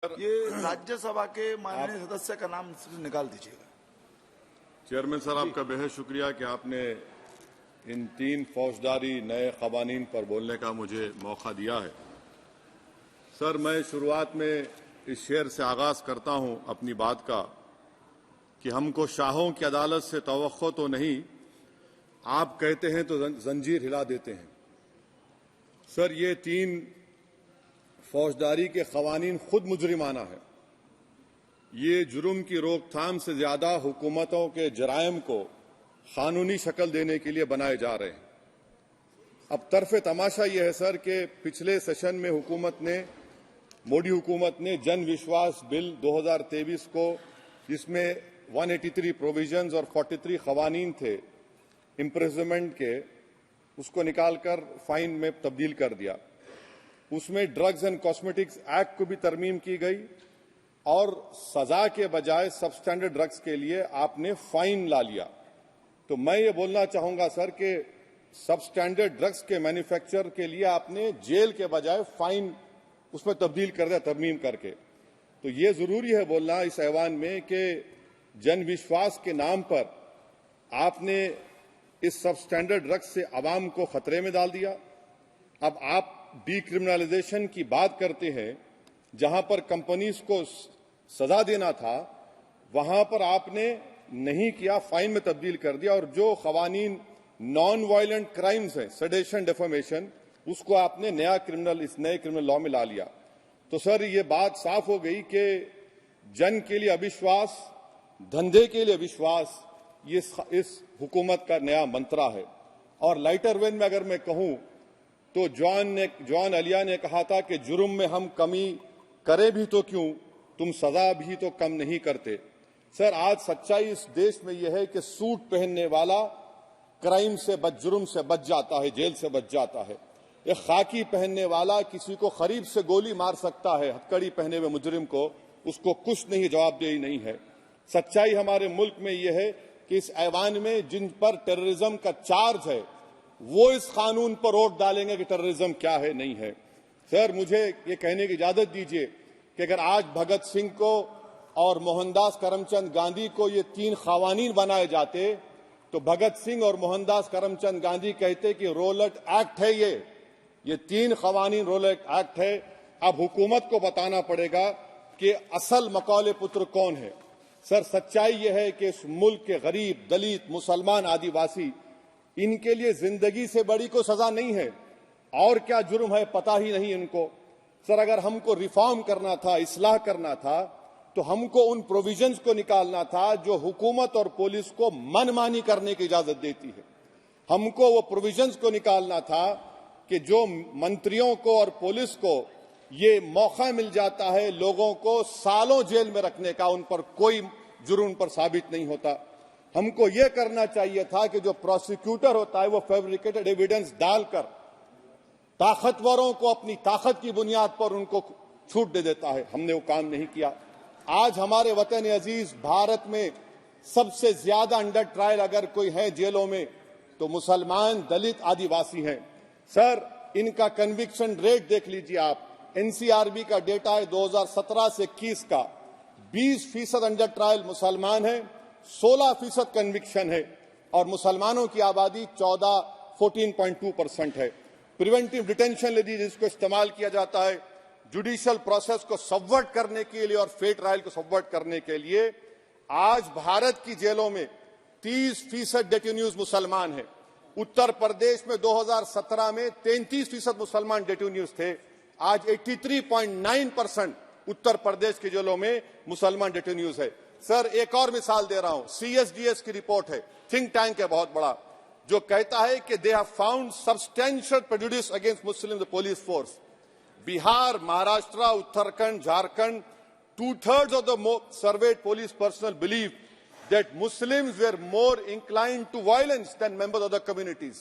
ये राज्यसभा के माननीय सदस्य का नाम निकाल दीजिएगा। चेयरमैन सर, आपका बेहद शुक्रिया कि आपने इन 3 फौजदारी नए कवानीन पर बोलने का मुझे मौका दिया है। सर, मैं शुरुआत में इस शेर से आगाज करता हूं अपनी बात का कि हमको शाहों की अदालत से तवक्को तो नहीं, आप कहते हैं तो जंजीर हिला देते हैं। सर, ये 3 फौजदारी के कवानीन खुद मुजरिमाना है। ये जुर्म की रोकथाम से ज्यादा हुकूमतों के जराइम को कानूनी शक्ल देने के लिए बनाए जा रहे हैं। अब तरफे तमाशा यह है सर कि पिछले सेशन में मोदी हुकूमत ने जन विश्वास बिल 2023 को, जिसमें 183 प्रोविजंस और 43 कवानीन थे इम्प्रिजनमेंट के, उसको निकालकर फाइन में तब्दील कर दिया। उसमें ड्रग्स एंड कॉस्मेटिक्स एक्ट को भी तरमीम की गई और सजा के बजाय सबस्टैंडर्ड ड्रग्स के लिए आपने फाइन ला लिया। तो मैं ये बोलना चाहूंगा सर कि सबस्टैंडर्ड ड्रग्स के मैन्युफैक्चर के लिए आपने जेल के बजाय फाइन उसमें तब्दील कर दिया तरमीम करके। तो ये जरूरी है बोलना इस ऐवान में कि जन विश्वास के नाम पर आपने इस सबस्टैंडर्ड ड्रग्स से आवाम को खतरे में डाल दिया। अब आप डीक्रिमिनलाइजेशन की बात करते हैं, जहां पर कंपनीज को सजा देना था वहां पर आपने नहीं किया, फाइन में तब्दील कर दिया। और जो कवानीन नॉन वायलेंट क्राइम्स हैं, सेडेशन, डेफेमेशन, उसको आपने इस नए क्रिमिनल लॉ में ला लिया। तो सर, ये बात साफ हो गई कि जन के लिए अविश्वास, धंधे के लिए विश्वास, ये इस हुकूमत का नया मंत्रा है। और लाइटर वेन में अगर मैं कहूं तो जॉन अलिया ने कहा था कि जुर्म में हम कमी करें भी तो क्यों, तुम सजा भी तो कम नहीं करते। सर, आज सच्चाई इस देश में यह है कि सूट पहनने वाला क्राइम से जुर्म से बच जाता है, जेल से बच जाता है। एक खाकी पहनने वाला किसी को करीब से गोली मार सकता है, हथकड़ी पहने हुए मुजरिम को, उसको कुछ नहीं, जवाबदेही नहीं है। सच्चाई हमारे मुल्क में यह है कि इस ऐवान में जिन पर टेररिज्म का चार्ज है वो इस कानून पर वोट डालेंगे कि टेररिज्म क्या है, नहीं है। सर, मुझे ये कहने की इजाजत दीजिए कि अगर आज भगत सिंह को और मोहनदास करमचंद गांधी को ये 3 कवानीन बनाए जाते तो भगत सिंह और मोहनदास करमचंद गांधी कहते कि रोलट एक्ट है, ये 3 कवानीन रोलट एक्ट है। अब हुकूमत को बताना पड़ेगा कि असल मकौले पुत्र कौन है। सर, सच्चाई यह है कि इस मुल्क के गरीब, दलित, मुसलमान, आदिवासी, इनके लिए जिंदगी से बड़ी कोई सजा नहीं है। और क्या जुर्म है पता ही नहीं इनको। सर, अगर हमको रिफॉर्म करना था, इस्लाह करना था, तो हमको उन प्रोविजंस को निकालना था जो हुकूमत और पुलिस को मनमानी करने की इजाजत देती है। हमको वो प्रोविजंस को निकालना था कि जो मंत्रियों को और पुलिस को ये मौका मिल जाता है लोगों को सालों जेल में रखने का, उन पर कोई जुर्म पर साबित नहीं होता। हमको यह करना चाहिए था कि जो प्रोसिक्यूटर होता है वो फैब्रिकेटेड एविडेंस डालकर ताकतवरों को अपनी ताकत की बुनियाद पर उनको छूट दे देता है। हमने वो काम नहीं किया। आज हमारे वतन अजीज भारत में सबसे ज्यादा अंडर ट्रायल अगर कोई है जेलों में तो मुसलमान, दलित, आदिवासी हैं। सर, इनका कन्विक्शन रेट देख लीजिए आप। एनसीआरबी का डेटा है 2017 से 21 का, 20% अंडर ट्रायल मुसलमान है, 16% कन्विक्शन है और मुसलमानों की आबादी 14.2% है। प्रिवेंटिव डिटेंशन ले लीजिए, जिसको इस्तेमाल किया जाता है जुडिशियल प्रोसेस को सबवर्ट करने के लिए और फेयर ट्रायल को सबवर्ट करने के लिए। आज भारत की जेलों में 30% डेटेन्यूज मुसलमान है। उत्तर प्रदेश में 2017 में 33% मुसलमान डेटेन्यूज थे। आज 83.9% उत्तर प्रदेश की जेलों में मुसलमान डेटेन्यूज है। सर, एक और मिसाल दे रहा हूं, CSDS की रिपोर्ट है, थिंक टैंक है बहुत बड़ा, जो कहता है कि they have found substantial prejudice against Muslim the police force. Bihar, Maharashtra, Uttarakhand, Jharkhand, 2/3 of the surveyed police personnel believe that Muslims were more inclined to violence than members of the communities.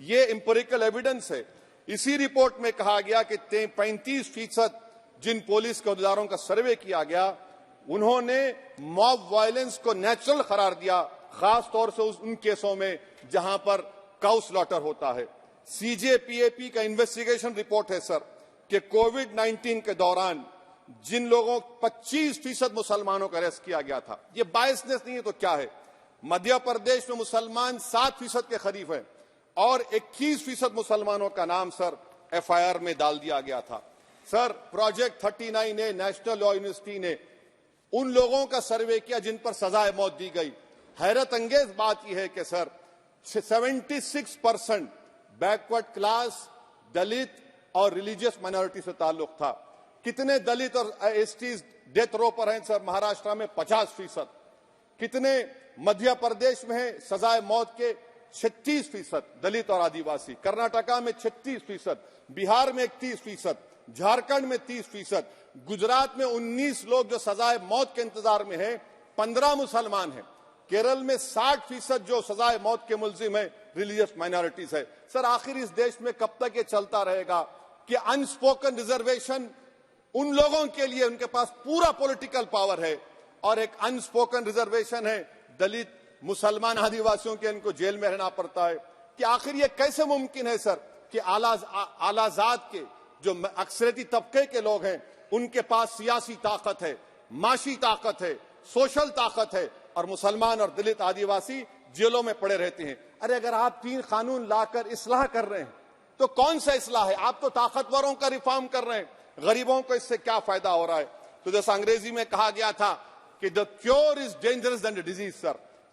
ये empirical evidence है। इसी रिपोर्ट में कहा गया कि 35% जिन police के अहदेदारों का सर्वे किया गया उन्होंने मॉब वायलेंस को नेचुरल करार दिया, खास तौर से उन केसों में जहां पर काउ स्लॉटर होता है। CJPAP का इन्वेस्टिगेशन रिपोर्ट है सर कि कोविड-19 के दौरान जिन लोगों 25% मुसलमानों का अरेस्ट किया गया था। ये बायसनेस नहीं है तो क्या है? मध्य प्रदेश में मुसलमान 7% के करीब है और 21% मुसलमानों का नाम सर एफआईआर में डाल दिया गया था। सर प्रोजेक्ट 39 ने नेशनल लॉ यूनिवर्सिटी ने उन लोगों का सर्वे किया जिन पर सजाए मौत दी गई। हैरत अंगेज बात यह है कि सर 76% बैकवर्ड क्लास, दलित और रिलीजियस माइनॉरिटी से ताल्लुक था। कितने दलित और एसटीज डेथ रो पर हैं सर? महाराष्ट्र में 50%। कितने मध्य प्रदेश में है सजाए मौत के? 36% दलित और आदिवासी। कर्नाटका में 36%, बिहार में 31%, झारखंड में 30%, गुजरात में 19 लोग जो सजाए मौत के इंतजार में हैं, 15 मुसलमान हैं। केरल में 60% जो सजाए मौत के मुलजिम है रिलीजियस माइनॉरिटीज है। सर आखिर इस देश में कब तक ये चलता रहेगा कि अनस्पोकन रिजर्वेशन उन लोगों के लिए उनके पास पूरा पॉलिटिकल पावर है और एक अनस्पोकन रिजर्वेशन है दलित, मुसलमान, आदिवासियों के, इनको जेल में रहना पड़ता है? कि आखिर ये कैसे मुमकिन है सर कि आलाजात के जो अक्सरियती तबके के लोग हैं उनके पास सियासी ताकत है, माशी ताकत है, सोशल ताकत है और मुसलमान और दलित आदिवासी जेलों में पड़े रहते हैं? अरे अगर आप 3 कानून लाकर इस्लाह कर रहे हैं तो कौन सा इस्लाह है? आप तो ताकतवरों का रिफॉर्म कर रहे हैं, गरीबों को इससे क्या फायदा हो रहा है? तो जैसा अंग्रेजी में कहा गया था कि the cure is dangerous than the disease.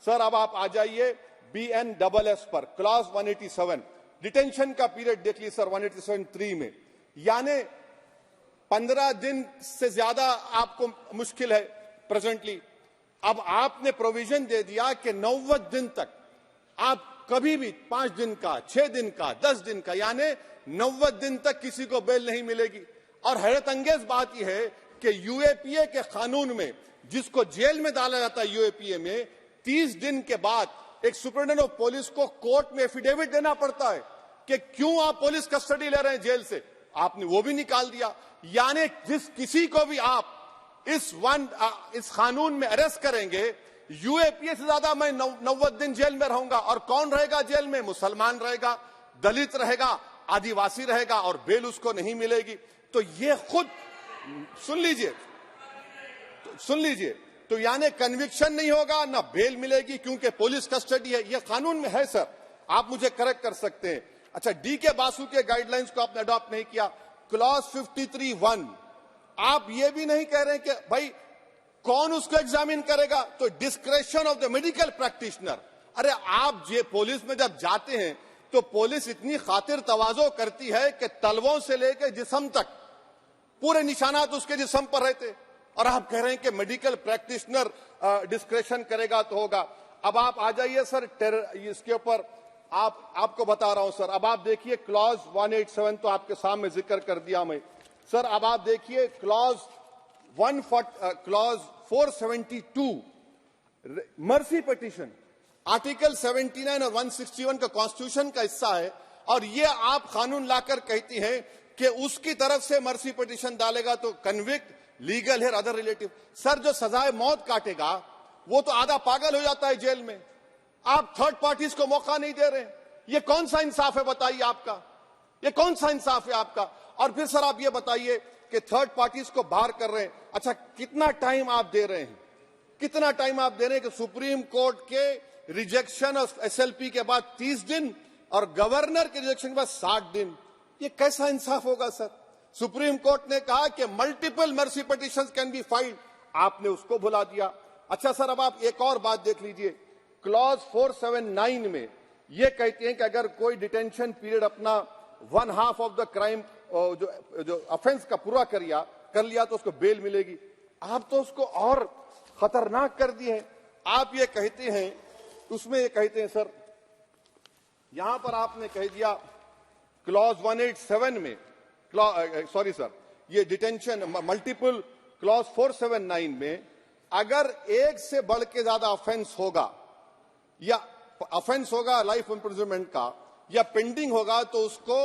Sir अब आप आ जाइए BNSS पर, क्लॉज 187 डिटेंशन का पीरियड देख लीजिए सर 187(3) में, यानी 15 दिन से ज्यादा आपको मुश्किल है प्रेजेंटली। अब आपने प्रोविजन दे दिया कि 90 दिन तक आप कभी भी 5 दिन का, 6 दिन का, 10 दिन का, यानी 90 दिन तक किसी को बेल नहीं मिलेगी। और हैरत अंगेज बात यह है कि यूएपीए के कानून में जिसको जेल में डाला जाता है यूएपीए में, 30 दिन के बाद एक सुपरिटेंडेंट ऑफ पुलिस को कोर्ट में एफिडेविट देना पड़ता है कि क्यों आप पुलिस कस्टडी ले रहे हैं जेल से। आपने वो भी निकाल दिया। यानी जिस किसी को भी आप इस कानून में अरेस्ट करेंगे, यूएपीए से ज्यादा मैं 90 दिन जेल में रहूंगा। और कौन रहेगा जेल में? मुसलमान रहेगा, दलित रहेगा, आदिवासी रहेगा और बेल उसको नहीं मिलेगी। तो ये खुद सुन लीजिए, तो यानी कन्विक्शन नहीं होगा, ना बेल मिलेगी क्योंकि पुलिस कस्टडी है। ये कानून में है सर, आप मुझे करेक्ट कर सकते हैं। अच्छा, DK बासु के गाइडलाइंस को आपने अडॉप्ट नहीं किया। क्लॉज 53(1) आप ये भी नहीं कह रहे कि भाई कौन उसको एग्जामिन करेगा, तो discretion of the medical practitioner. अरे आप ये पुलिस में जब जाते हैं तो पुलिस इतनी खातिर तवाज़ो करती है कि तलवों से लेकर जिस्म तक पूरे निशानात उसके जिस्म पर रहते, और आप कह रहे हैं कि मेडिकल प्रैक्टिशनर डिस्क्रेशन करेगा तो होगा। अब आप आ जाइए सर इसके ऊपर आपको बता रहा हूं सर। अब आप देखिए क्लॉज 187 तो आपके सामने जिक्र कर दिया मैं सर। अब आप देखिए क्लॉज 472 मर्सी पिटीशन, आर्टिकल 79 और 161 का कॉन्स्टिट्यूशन का हिस्सा है, और ये आप कानून लाकर कहती हैं कि उसकी तरफ से मर्सी पिटीशन डालेगा तो कन्विक्ट, लीगल है, अदर रिलेटिव। सर जो सजाए मौत काटेगा वो तो आधा पागल हो जाता है जेल में। आप थर्ड पार्टीज को मौका नहीं दे रहे। ये कौन सा इंसाफ है बताइए आपका? ये कौन सा इंसाफ है आपका? और फिर सर आप ये बताइए कि थर्ड पार्टीज को बाहर कर रहे हैं। अच्छा, कितना टाइम आप दे रहे हैं? कितना टाइम आप दे रहे हैं कि सुप्रीम कोर्ट के रिजेक्शन ऑफ SLP के बाद 30 दिन और गवर्नर के रिजेक्शन के बाद 60 दिन? ये कैसा इंसाफ होगा सर? सुप्रीम कोर्ट ने कहा कि multiple mercy petitions can be filed, आपने उसको भुला दिया। अच्छा सर, अब आप एक और बात देख लीजिए, क्लॉज 479 में ये कहते हैं कि अगर कोई डिटेंशन पीरियड अपना 1/2 ऑफ द क्राइम जो ऑफेंस का पूरा कर लिया तो उसको बेल मिलेगी। आप तो उसको और खतरनाक कर दिए हैं। आप ये कहते हैं, उसमें ये कहते हैं सर, यहां पर आपने कह दिया क्लॉज 187 में, सॉरी सर, ये डिटेंशन मल्टीपल क्लॉज 479 में अगर एक से बढ़ के ज्यादा ऑफेंस होगा या ऑफेंस होगा लाइफ इम्प्रिजनमेंट का या पेंडिंग होगा तो उसको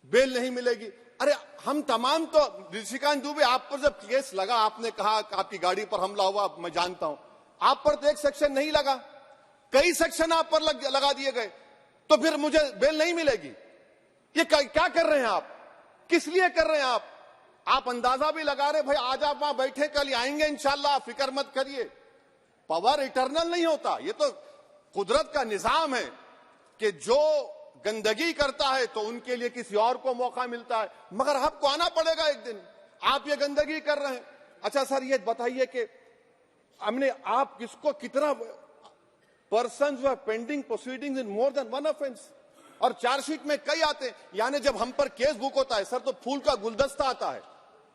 बेल नहीं मिलेगी। अरे हम तमाम तो ऋषिकांत दुबे, आप पर जब केस लगा, आपने कहा आपकी गाड़ी पर हमला हुआ, मैं जानता हूं, आप पर तो एक सेक्शन नहीं लगा, कई सेक्शन आप पर लगा दिए गए, तो फिर मुझे बेल नहीं मिलेगी। ये क्या कर रहे हैं आप? किस लिए कर रहे हैं आप? आप अंदाजा भी लगा रहे भाई आज आप वहां बैठे, कल आएंगे इंशाल्लाह, फिक्र मत करिए। पावर इटर्नल नहीं होता, ये तो कुदरत का निजाम है कि जो गंदगी करता है तो उनके लिए किसी और को मौका मिलता है, मगर आपको आना पड़ेगा एक दिन। आप ये गंदगी कर रहे हैं। अच्छा सर, ये बताइए कि हमने आप किसको कितना पर्सन्स वर पेंडिंग प्रोसीडिंग्स इन मोर देन वन ऑफेंस, और चार्जशीट में कई आते हैं। यानी जब हम पर केस बुक होता है सर तो फूल का गुलदस्ता आता है,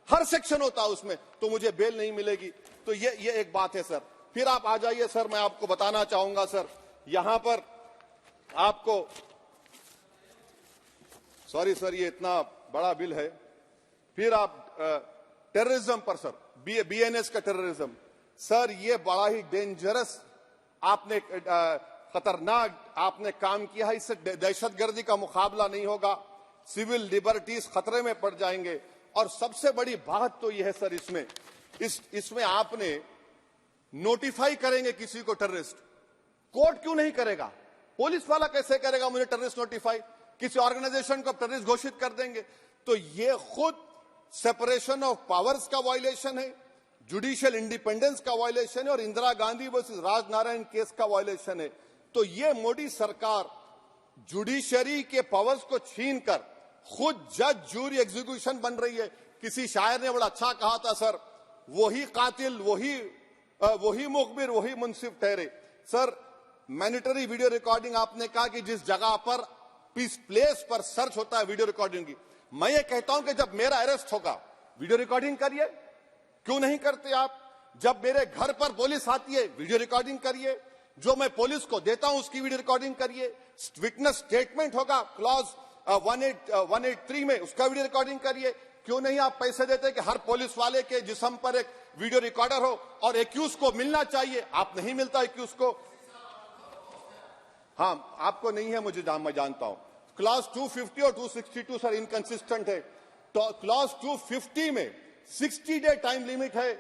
हर सेक्शन होता है उसमें, तो मुझे बेल नहीं मिलेगी। तो ये एक बात है सर। फिर आप आ जाइए सर, मैं आपको बताना चाहूंगा सर, यहां पर आपको, सॉरी सर ये इतना बड़ा बिल है। फिर आप टेररिज्म पर सर, बीएनएस का टेररिज्म सर, ये बड़ा ही डेंजरस आपने खतरनाक आपने काम किया है। इससे दहशतगर्दी का मुकाबला नहीं होगा, सिविल लिबर्टीज खतरे में पड़ जाएंगे। और सबसे बड़ी बात तो यह है सर, इसमें आपने नोटिफाई करेंगे किसी को टेररिस्ट, कोर्ट क्यों नहीं करेगा? पुलिस वाला कैसे करेगा मुझे टेररिस्ट नोटिफाई? किसी ऑर्गेनाइजेशन को टेररिस्ट घोषित कर देंगे। तो ये खुद सेपरेशन ऑफ पावर्स का वायलेशन है, जुडिशियल इंडिपेंडेंस का वायलेशन है, और इंदिरा गांधी वर्सेस राजनारायण केस का वायलेशन है। तो ये मोदी सरकार जुडिशरी के पावर्स को छीनकर खुद जज, जूरी, एग्जीक्यूशन बन रही है। किसी शायर ने बड़ा अच्छा कहा था सर, वही कातिल, वही मुखबिर, वही मुंसिफ ठहरे। सर मैंडेटरी वीडियो रिकॉर्डिंग आपने कहा कि जिस जगह पर किस प्लेस पर सर्च होता है वीडियो रिकॉर्डिंग की, मैं ये कहता हूं कि जब मेरा अरेस्ट होगा वीडियो रिकॉर्डिंग करिए, क्यों नहीं करते आप? जब मेरे घर पर पुलिस आती है वीडियो रिकॉर्डिंग करिए, जो मैं पुलिस को देता हूं उसकी वीडियो रिकॉर्डिंग करिए। विटनेस स्टेटमेंट होगा क्लॉज 183 में, उसका वीडियो रिकॉर्डिंग करिए। क्यों नहीं आप पैसे देते कि हर पुलिस वाले के जिस्म पर एक वीडियो रिकॉर्डर हो, और एक्यूज को मिलना चाहिए, आप नहीं मिलता एक्यूज को। हाँ आपको नहीं है, मुझे मैं जानता हूं। क्लॉज 250 और 262 सर इनकंसिस्टेंट है। तो क्लॉज 250 में 60 डे टाइम लिमिट है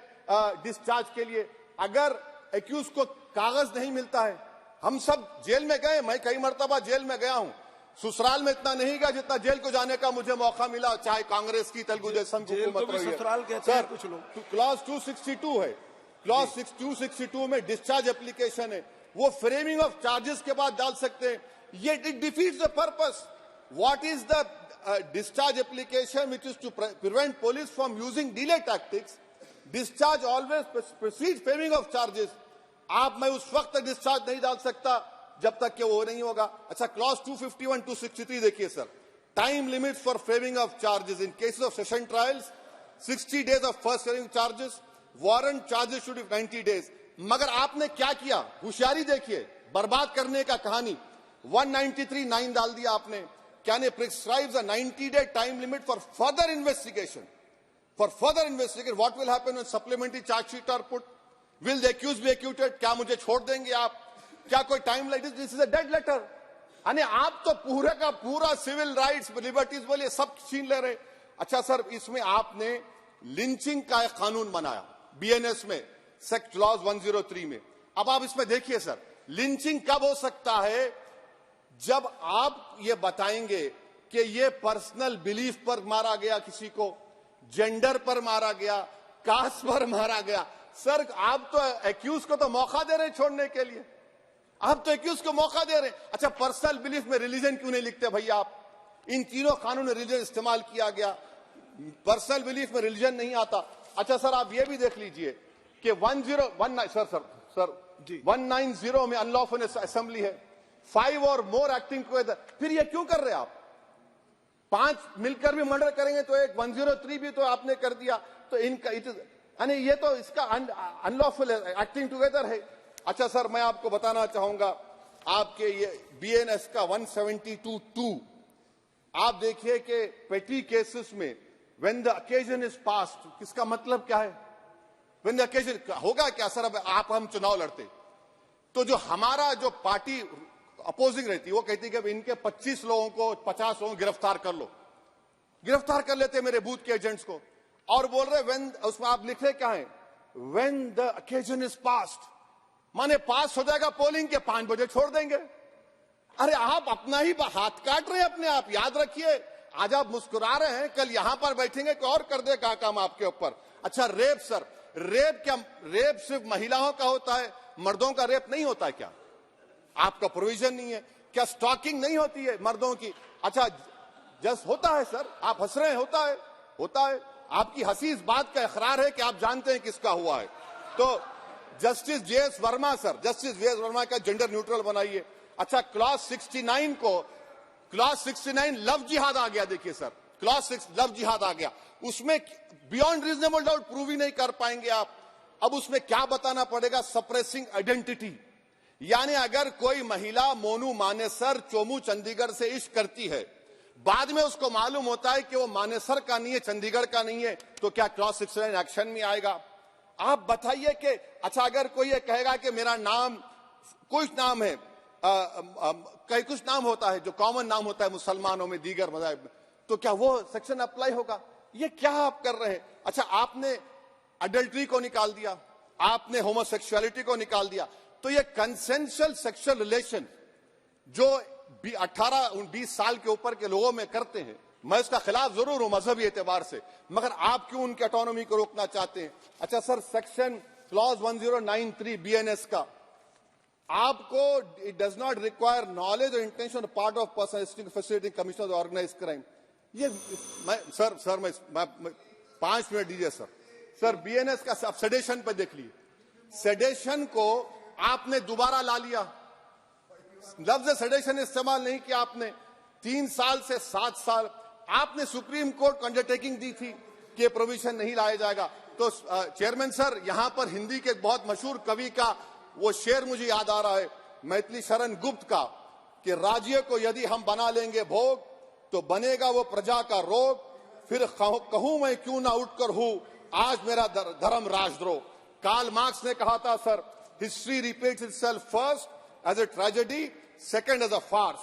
डिस्चार्ज के लिए। अगर एक्यूज को कागज नहीं मिलता है, हम सब जेल में गए, मैं कई मर्तबा जेल में गया हूं, ससुराल में इतना नहीं गया जितना जेल को जाने का मुझे मौका मिला, चाहे कांग्रेस की तेलुगु देशम की हुकूमत रही है। ससुराल कहते हैं कुछ लोग। क्लॉज 262 है, क्लॉज 262 में डिस्चार्ज एप्लीकेशन है, वो फ्रेमिंग ऑफ चार्जेस के बाद डाल सकते हैं। ये it defeats the purpose. What is the discharge application which is to prevent police from using delay tactics? Discharge always precedes framing of charges. आप मैं उस वक्त तक डिस्चार्ज नहीं डाल सकता जब तक कि वो नहीं होगा। अच्छा क्लॉज 251 263 देखिए sir, time limit for framing of charges in cases of session trials 60 days of first framing charges, warrant charges should be 90 days। मगर आपने क्या किया, होशियारी देखिए, बर्बाद करने का कहानी। 193(9) डाल दिया आपने, Can it prescribes a 90-day time limit for further investigation? For further investigation, what will happen when supplementary charge sheet are put? Will the accused be acquitted? क्या मुझे छोड़ देंगे आप? क्या कोई time light? This is a dead letter. यानी आप तो पूरा का पूरा सिविल राइट्स, लिबर्टीज बोलिए सब छीन ले रहे। अच्छा सर, इसमें आपने लिंचिंग का एक कानून बनाया बीएनएस में, सेक्ट क्लॉज 103 में। अब आप इसमें देखिए सर, लिंचिंग कब हो सकता है? जब आप ये बताएंगे कि ये पर्सनल बिलीफ पर मारा गया, किसी को जेंडर पर मारा गया, कास्ट पर मारा गया। सर आप तो एक्यूज को तो मौका दे रहे हैं छोड़ने के लिए, आप तो एक्यूज को मौका दे रहे हैं। अच्छा पर्सनल बिलीफ में रिलीजन क्यों नहीं लिखते भैया आप? इन तीनों कानून में रिलीजन इस्तेमाल किया गया, पर्सनल बिलीफ में रिलीजन नहीं आता। अच्छा सर आप ये भी देख लीजिए कि 1019 सर 190 में अनलॉफुल असेंबली है, 5 और मोर एक्टिंग टुगेदर। फिर ये क्यों कर रहे हैं आप? 5 मिलकर भी मर्डर करेंगे तो एक 103 भी तो आपने कर दिया, तो इनका यानी ये तो इसका अनलॉफुल एक्टिंग टुगेदर है। अच्छा सर मैं आपको बताना चाहूंगा, आपके ये बीएनएस का 172(2) आप देखिए कि पेटी केसेस में when the occasion is passed, किसका मतलब क्या है? व्हेन द अकेजन होगा क्या सर? अब आप हम चुनाव लड़ते तो जो हमारा जो पार्टी अपोजिंग रहती है वो कहती है कि इनके 25 लोगों को 50 लोगों को गिरफ्तार कर लो, गिरफ्तार कर लेते मेरे बूथ के एजेंट्स को, और बोल रहे व्हेन, उसमें आप लिख रहे क्या है? When the occasion is passed, माने पास हो जाएगा पोलिंग के 5 बजे छोड़ देंगे। अरे आप अपना ही हाथ काट रहे हैं अपने आप। याद रखिए आज आप मुस्कुरा रहे हैं, कल यहां पर बैठेंगे कोई और कर देगा काम आपके ऊपर। अच्छा रेप सर, रेप सिर्फ महिलाओं का होता है, मर्दों का रेप नहीं होता क्या? आपका प्रोविजन नहीं है क्या? स्टॉकिंग नहीं होती है मर्दों की? अच्छा जस्ट होता है सर, आप हंस रहे हैं, होता है। आपकी हंसी इस बात का इकरार है कि आप जानते हैं किसका हुआ है। तो justice JS Verma sir, justice JS Verma का जेंडर न्यूट्रल बनाइए। अच्छा क्लॉज 69 लव जिहाद आ गया। देखिए सर, क्लॉज 6 लव जिहाद आ गया, उसमें बियॉन्ड रीजनेबल डाउट प्रूव ही नहीं कर पाएंगे आप। अब उसमें क्या बताना पड़ेगा? सप्रेसिंग आइडेंटिटी, यानी अगर कोई महिला मोनू मानेसर चोमू चंडीगढ़ से इश्क करती है, बाद में उसको मालूम होता है कि वो मानेसर का नहीं है, चंडीगढ़ का नहीं है, तो क्या क्लॉज 69 एक्शन में आएगा? आप बताइए कि अच्छा अगर कोई ये कहेगा कि मेरा नाम कुछ नाम है, कई कुछ नाम होता है जो कॉमन नाम होता है मुसलमानों में, दीगर मज़ाहिब में, तो क्या वो सेक्शन अप्लाई होगा? ये क्या आप कर रहे हैं? अच्छा आपने अडल्ट्री को निकाल दिया, आपने होमोसेक्सुअलिटी को निकाल दिया, तो ये कंसेंशुअल सेक्सुअल रिलेशन जो 18-20 साल के ऊपर के लोगों में करते हैं, मैं इसका खिलाफ जरूर हूं मजहबी एतबार से, मगर आप क्यों उनकी ऑटोनॉमी को रोकना चाहते हैं? अच्छा सर, सेक्शन क्लॉज 1093 बीएनएस का, आपको it does not require knowledge और intention part of person facility commissioner organise crime. ये मैं 5 मिनट दीजिए सर। बीएनएस का सेडेशन पे देख लीजिए, सेडेशन को आपने दोबारा ला लिया, लफ्ज सेडेशन इस्तेमाल नहीं किया आपने। 3 साल से 7 साल आपने सुप्रीम कोर्ट को अंडरटेकिंग दी थी कि प्रोविजन नहीं लाया जाएगा। तो चेयरमैन सर, यहां पर हिंदी के एक बहुत मशहूर कवि का वो शेर मुझे याद आ रहा है, मैथिली शरण गुप्त का, कि राज्य को यदि हम बना लेंगे भोग तो बनेगा वो प्रजा का रोग, फिर कहूं मैं क्यों ना उठकर हूं आज मेरा धर्म राजद्रोह। कार्ल मार्क्स ने कहा था sir, history repeats itself first as a tragedy, second as a farce.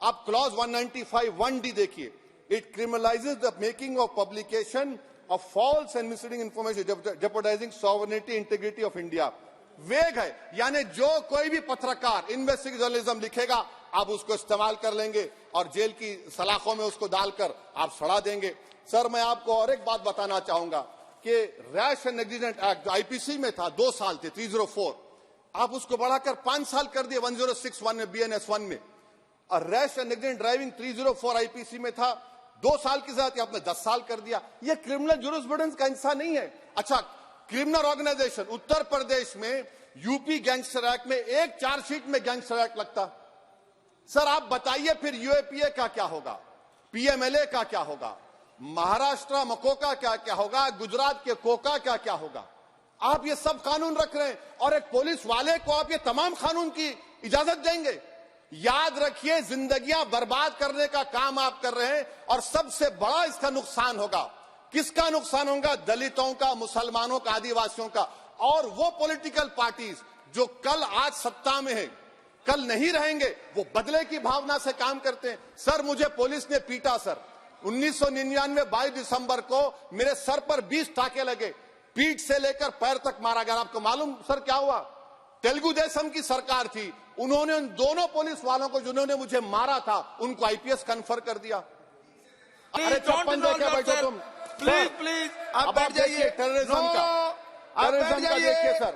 आप क्लॉज 195 1D देखिए, it criminalises the making of publication of false and misleading information jeopardising sovereignty integrity of India. Vague है, यानी जो कोई भी पत्रकार investigative journalism लिखेगा आप उसको इस्तेमाल कर लेंगे और जेल की सलाखों में उसको डालकर आप सड़ा देंगे। सर मैं आपको और एक बात बताना चाहूंगा कि रैश एंड नेग्लिजेंट एक्ट जो आईपीसी में था 2 साल थे 304, आप उसको बढ़ाकर 5 साल कर दिए 1061 में बीएनएस 1 में। और rash and negligent driving 304 IPC में था 2 साल की सजा, आपने 10 साल कर दिया। ये क्रिमिनल जुरिस्प्रूडेंस का हिस्सा नहीं है। अच्छा क्रिमिनल ऑर्गेनाइजेशन, उत्तर प्रदेश में यूपी गैंगस्टर एक्ट में एक चार्जशीट में गैंगस्टर एक्ट लगता। सर आप बताइए फिर यूएपीए का क्या होगा, पीएमएलए का क्या होगा, महाराष्ट्र मकोका क्या क्या होगा, गुजरात के कोका क्या क्या होगा? आप ये सब कानून रख रहे हैं और एक पुलिस वाले को आप ये तमाम कानून की इजाजत देंगे? याद रखिए, जिंदगियां बर्बाद करने का काम आप कर रहे हैं और सबसे बड़ा इसका नुकसान होगा। किसका नुकसान होगा? दलितों का, मुसलमानों का, आदिवासियों का। और वो पॉलिटिकल पार्टीज जो कल आज सत्ता में है, कल नहीं रहेंगे, वो बदले की भावना से काम करते हैं। सर मुझे पुलिस ने पीटा सर, 1999 22 दिसंबर को मेरे सर पर 20 टाके लगे, पीठ से लेकर पैर तक मारा गया। आपको मालूम सर क्या हुआ? तेलुगु देशम की सरकार थी, उन्होंने उन दोनों पुलिस वालों को जिन्होंने मुझे मारा था उनको आईपीएस कन्फर कर दिया। अरे चप्पन देके बैठो तुम। प्लीज आप बैठ जाइए। टेररिज्म का देखिए सर,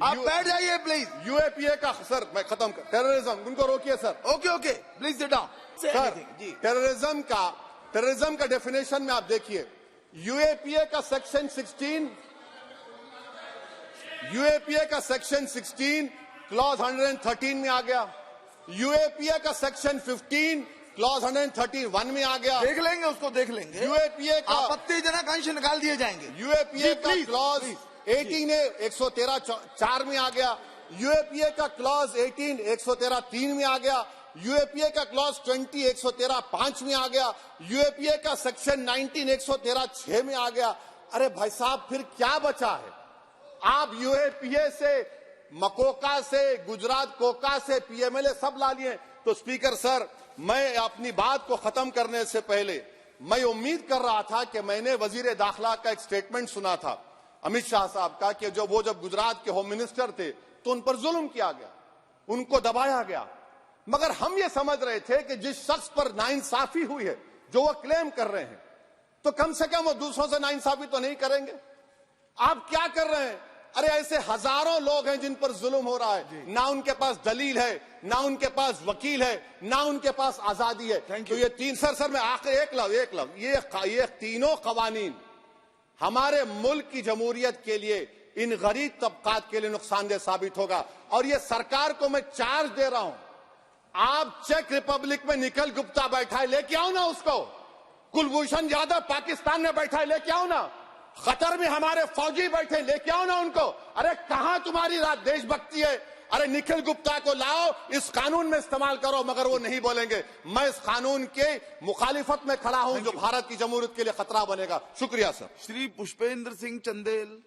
आप बैठ जाइए प्लीज। यूएपीए का सर मैं खत्म कर, टेररिज्म उनको रोकिए sir. Okay please sit down sir. Terrorism का डेफिनेशन में आप देखिए, यूएपीए का सेक्शन 16 क्लॉज 113 में आ गया, यूएपीए का सेक्शन 15 क्लॉज 131 में आ गया। देख लेंगे उसको, देख लेंगे। यूएपीए का आपत्तिजनक अंश निकाल दिए जाएंगे। यूएपीए का क्लॉज 18 113(4) में आ गया, यूएपीए का क्लॉज 18 113(3) में आ गया, यूएपीए का क्लॉज 20 113(5) में आ गया, यूएपीए का सेक्शन 19 113(6) में आ गया। अरे भाई साहब फिर क्या बचा है? आप यूएपीए से, मकोका से, गुजरात कोका से, पीएमएलए सब ला लिए। तो स्पीकर सर, मैं अपनी बात को खत्म करने से पहले मैं उम्मीद कर रहा था कि मैंने वजीर दाखिला का एक स्टेटमेंट सुना था अमित शाह साहब का, कि जब गुजरात के होम मिनिस्टर थे तो उन पर जुल्म किया गया, उनको दबाया गया। मगर हम ये समझ रहे थे कि जिस शख्स पर नाइंसाफी हुई है जो वो क्लेम कर रहे हैं, तो कम से कम वो दूसरों से नाइंसाफी तो नहीं करेंगे। आप क्या कर रहे हैं? अरे ऐसे हजारों लोग हैं जिन पर जुल्म हो रहा है, ना उनके पास दलील है, ना उनके पास वकील है, ना उनके पास आजादी है। तो ये तीन सर मैं आखिर एक लव ये तीनों कवानीन हमारे मुल्क की जमहूरियत के लिए, इन गरीब तबकात के लिए नुकसानदेह साबित होगा। और ये सरकार को मैं चार्ज दे रहा हूं, आप चेक रिपब्लिक में निखिल गुप्ता बैठा है, लेके आओ ना उसको। कुलभूषण यादव पाकिस्तान में बैठा है, लेके आओ ना। कतर में हमारे फौजी बैठे, लेके आओ ना उनको। अरे कहां तुम्हारी देशभक्ति है? अरे निखिल गुप्ता को लाओ, इस कानून में इस्तेमाल करो, मगर वो नहीं बोलेंगे। मैं इस कानून के मुखालिफत में खड़ा हूं जो भारत की जमहूरियत के लिए खतरा बनेगा। शुक्रिया सर। श्री पुष्पेंद्र सिंह चंदेल।